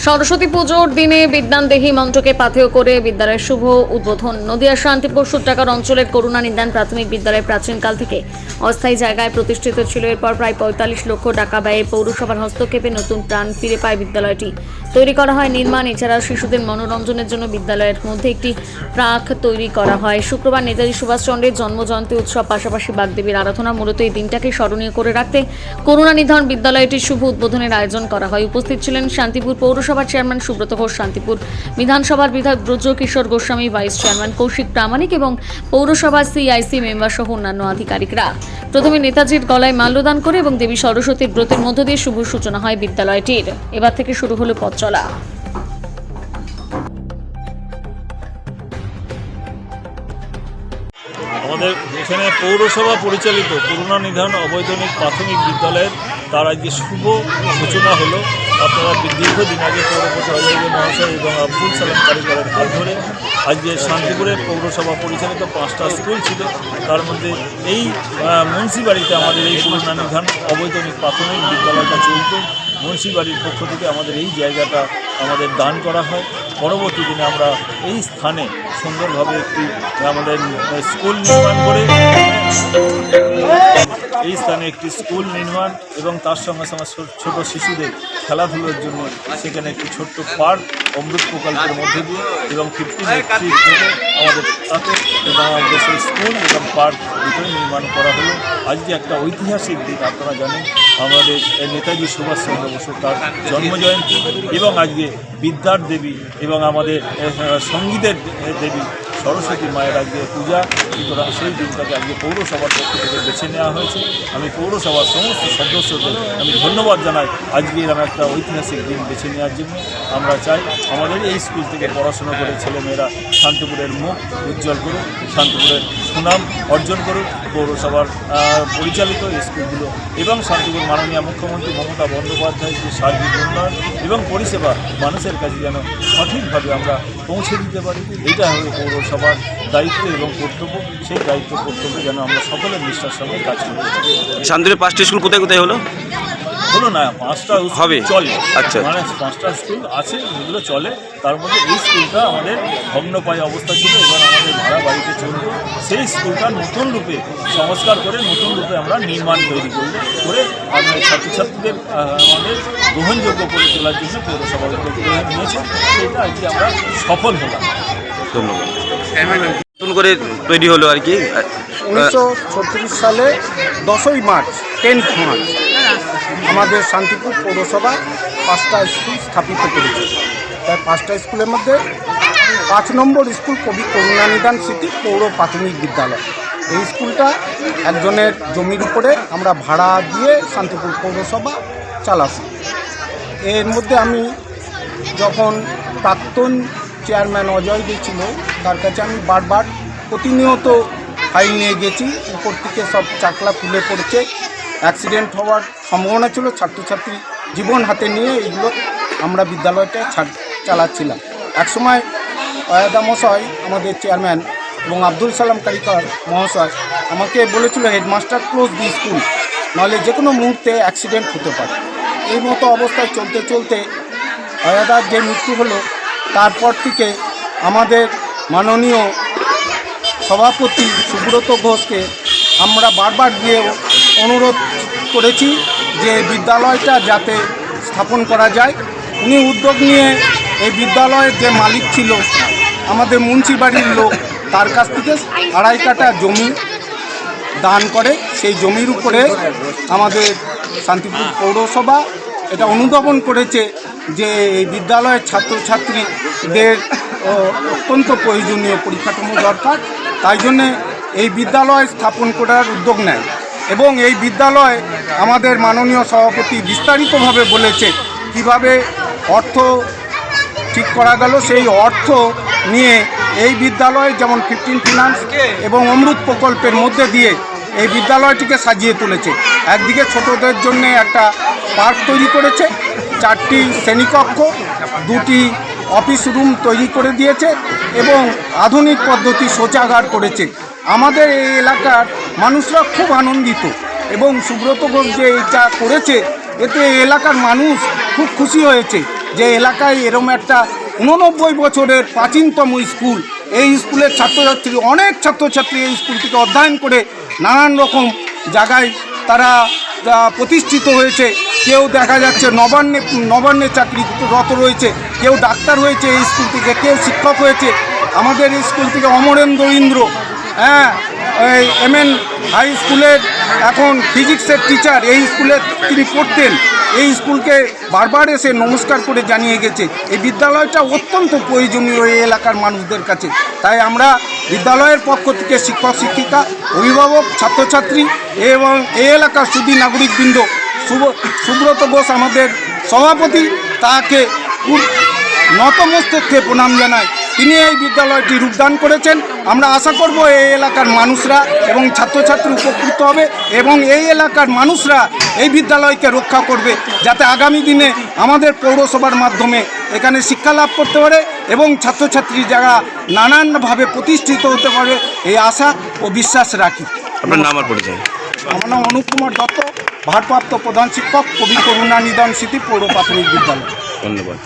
সরস্বতী পুজোর দিনে বিদ্যানদেহী মন্ত্রকে পাথেয় করে বিদ্যালয়ের শুভ উদ্বোধন। নদিয়ার শান্তিপুর সূত্রাকার অঞ্চলের করুণা নিদান প্রাথমিক বিদ্যালয় প্রাচীনকাল থেকে অস্থায়ী জায়গায় প্রতিষ্ঠিত ছিল। এরপর প্রায় ৪৫ লক্ষ টাকা ব্যয়ে পৌরসভার হস্তক্ষেপে নতুন প্রাণ ফিরে পায় বিদ্যালয়টি। তৈরি করা হয় নির্মাণ, এছাড়াও শিশুদের মনোরঞ্জনের জন্য বিদ্যালয়ের মধ্যে একটি প্রাক তৈরি করা হয়। শুক্রবার নেতাজি সুভাষচন্দ্রের জন্মজয়ন্তী উৎসব, পাশাপাশি বাগদেবীর আরাধনা, মূলত এই দিনটাকে স্মরণীয় করে রাখতে করুণা নিধান বিদ্যালয়টির শুভ উদ্বোধনের আয়োজন করা হয়। উপস্থিত ছিলেন শান্তিপুর পৌরসভার চেয়ারম্যান সুব্রত ঘোষ, শান্তিপুর বিধানসভার বিধায়ক ব্রজ কিশোর গোস্বামী, ভাইস চেয়ারম্যান কৌশিক প্রামাণিক এবং পৌরসভার সিআইসি মেম্বার সহ অন্যান্য আধিকারিকরা। প্রথমে নেতাজির গলায় মাল্যদান করে এবং দেবী সরস্বতীর ব্রতের মধ্য দিয়ে শুভ সূচনা হয় বিদ্যালয়টির। এবার থেকে শুরু হলো পথ চলা। আমাদের এখানে পৌরসভা পরিচালিত করুণা নিধান অবৈতনিক প্রাথমিক বিদ্যালয়ের তার আজকে শুভ সূচনা হলো। আপনারা দীর্ঘদিন আগে পৌরপতি অজয় মহাশয় এবং আব্দুল সালাম কারিগরের হাত ধরে আজকে শান্তিপুরের পৌরসভা পরিচালিত 5টা স্কুল ছিল, তার মধ্যে এই মুন্সিবাড়িতে আমাদের এই করুণা নিধান অবৈতনিক প্রাথমিক বিদ্যালয়টা চলত। মুন্সিবাড়ির পক্ষ থেকে আমাদের এই জায়গাটা আমাদের দান করা হয়। পরবর্তী দিনে আমরা এই স্থানে সুন্দরভাবে একটি আমাদের স্কুল নির্মাণ করে এই স্থানে একটি স্কুল নির্মাণ এবং তার সঙ্গে সঙ্গে ছোট শিশুদের খেলাধুলোর জন্য সেখানে একটি ছোট্ট পার্ক অমৃত প্রকল্পের মধ্যে দিয়ে এবং 15 থেকে আমাদের তাতে এবং আমাদের সেই স্কুল এবং পার্ক দুটোই নির্মাণ করা হলো। আজকে একটা ঐতিহাসিক দিন। আপনারা জানেন আমাদের নেতাজি সুভাষচন্দ্র বসু তার জন্মজয়ন্তী এবং আজকে বিদ্যার দেবী এবং আমাদের সঙ্গীতের দেবী সরস্বতী মায়ের আজকে পূজা। সুতরাং সেই দিনটাকে আজকে পৌরসভার পক্ষ থেকে বেছে নেওয়া হয়েছে। আমি পৌরসভার সমস্ত সদস্যদের আমি ধন্যবাদ জানাই আজকে এরকম একটা ঐতিহাসিক দিন বেছে নেওয়ার জন্য। আমরা চাই আমাদের এই স্কুল থেকে পড়াশোনা করে ছেলেমেয়েরা শান্তিপুরের মুখ উজ্জ্বল করুক, শান্তিপুরের সুনাম অর্জন করুক। পৌরসভার পরিচালিত স্কুলগুলো এবং শান্তিপুর মাননীয় মুখ্যমন্ত্রী মমতা বন্দ্যোপাধ্যায় যে সার্বিক উন্নয়ন এবং পরিষেবা মানুষের কাছে যেন সঠিকভাবে আমরা পৌঁছে দিতে পারি, এটা হলো পৌরসভার দায়িত্ব এবং কর্তব্য। সেই দায়িত্ব কর্তব্য যেন আমরা সকলের নিষ্ঠার সঙ্গে কাজ করি। শান্তিপুরের 5টি স্কুল কোথায় কোথায় হলো না 5টা হবে চলে। আচ্ছা, মানে 5টা স্কুল আছে, যেগুলো চলে। তার মধ্যে এই স্কুলটা আমাদের ভগ্নপ্রায় অবস্থা ছিল এবং আমাদের ভাড়া বাড়িতে চলত। সেই স্কুলটা নতুন রূপে সংস্কার করে নতুন রূপে আমরা নির্মাণ তৈরি করে আমাদের ছাত্রছাত্রীদের আমাদের গ্রহণযোগ্য করে তোলার জন্য পৌরসভা উদ্যোগ নিয়েছে। সেটা আজকে আমরা সফল হলাম। ধন্যবাদ। নতুন করে তৈরি হলো আর কি 1936 সালে 10ই মার্চ 10th মার্চ আমাদের শান্তিপুর পৌরসভা 5টা স্কুল স্থাপিত করেছে। তাই 5টা স্কুলের মধ্যে 5 নম্বর স্কুল কবি করুণা নিধান স্মৃতি পৌর প্রাথমিক বিদ্যালয়। এই স্কুলটা একজনের জমির উপরে আমরা ভাড়া দিয়ে শান্তিপুর পৌরসভা চালাচ্ছি। এর মধ্যে আমি যখন প্রাক্তন চেয়ারম্যান অজয় ছিল তার কাছে আমি বারবার প্রতিনিয়ত ফাইল নিয়ে গেছি। উপর থেকে সব চাকলা খুলে পড়ছে, অ্যাক্সিডেন্ট হওয়ার সম্ভাবনা ছিল। ছাত্রছাত্রী জীবন হাতে নিয়ে এগুলো আমরা বিদ্যালয়টা চালাচ্ছিলাম। একসময় অয়াদা মশাই আমাদের চেয়ারম্যান এবং আব্দুল সালাম কারিগর মহাশয় আমাকে বলেছিল হেডমাস্টার ক্লোজ দি স্কুল, নাহলে যে কোনো মুহূর্তে অ্যাক্সিডেন্ট হতে পারে। এই মতো অবস্থায় চলতে চলতে অয়াদার যে মৃত্যু হলো তারপর থেকে আমাদের মাননীয় সভাপতি সুব্রত ঘোষকে আমরা বারবার গিয়ে অনুরোধ করেছি যে বিদ্যালয়টা যাতে স্থাপন করা যায়। উনি উদ্যোগ নিয়ে এই বিদ্যালয়ের যে মালিক ছিল আমাদের মুন্সিবাড়ির লোক, তার কাছ থেকে 2.5 কাঠা জমি দান করে। সেই জমির উপরে আমাদের শান্তিপুর পৌরসভা এটা অনুধাবন করেছে যে এই বিদ্যালয়ের ছাত্রছাত্রীদের অত্যন্ত প্রয়োজনীয় পরিকাঠামো দরকার। তাই জন্যে এই বিদ্যালয় স্থাপন করার উদ্যোগ নেয় এবং এই বিদ্যালয় আমাদের মাননীয় সভাপতি বিস্তারিতভাবে বলেছে কিভাবে অর্থ ঠিক করা গেল। সেই অর্থ নিয়ে এই বিদ্যালয় যেমন 15 ফিনান্স এবং অমৃত প্রকল্পের মধ্যে দিয়ে এই বিদ্যালয়টিকে সাজিয়ে তুলেছে। একদিকে ছোটদের জন্য একটা পার্ক তৈরি করেছে, 4টি শ্রেণীকক্ষ, 2টি অফিস রুম তৈরি করে দিয়েছে এবং আধুনিক পদ্ধতি শৌচাগার করেছে। আমাদের এই এলাকার মানুষরা খুব আনন্দিত এবং সুব্রত ঘোষ যে এটা করেছে এতে এলাকার মানুষ খুব খুশি হয়েছে। যে এলাকায় এরম একটা 89 বছরের প্রাচীনতম স্কুল, এই স্কুলের ছাত্রছাত্রী অনেক ছাত্রছাত্রী এই স্কুল থেকে অধ্যয়ন করে নানান রকম জায়গায় তারা প্রতিষ্ঠিত হয়েছে। কেউ দেখা যাচ্ছে নবান্নে চাকরিরত রয়েছে, কেউ ডাক্তার হয়েছে এই স্কুল থেকে, কেউ শিক্ষক হয়েছে। আমাদের এই স্কুল থেকে অমরেন্দ্র ইন্দ্র এই MN হাই স্কুলের এখন ফিজিক্সের টিচার, এই স্কুলে তিনি পড়তেন। এই স্কুলকে বারবার এসে নমস্কার করে জানিয়ে গেছে। এই বিদ্যালয়টা অত্যন্ত প্রয়োজনীয় এই এলাকার মানুষদের কাছে। তাই আমরা বিদ্যালয়ের পক্ষ থেকে শিক্ষক শিক্ষিকা, অভিভাবক, ছাত্রছাত্রী এবং এই এলাকার সুধী নাগরিকবৃন্দ, সুব্রত ঘোষ আমাদের সভাপতি, তাকে নতমস্তকে প্রণাম জানায়। তিনি এই বিদ্যালয়টি রূপদান করেছেন। আমরা আশা করব এই এলাকার মানুষরা এবং ছাত্রছাত্রী উপকৃত হবে এবং এই এলাকার মানুষরা এই বিদ্যালয়কে রক্ষা করবে, যাতে আগামী দিনে আমাদের পৌরসভার মাধ্যমে এখানে শিক্ষা লাভ করতে পারে এবং ছাত্রছাত্রী যারা নানানভাবে প্রতিষ্ঠিত হতে পারে এই আশা ও বিশ্বাস রাখি। আপনার নাম আর পরিচয়? আমার নাম অনুপ কুমার দত্ত, ভারপ্রাপ্ত প্রধান শিক্ষক, কবি করুণানিধান স্মৃতি পৌর প্রাথমিক বিদ্যালয়। ধন্যবাদ।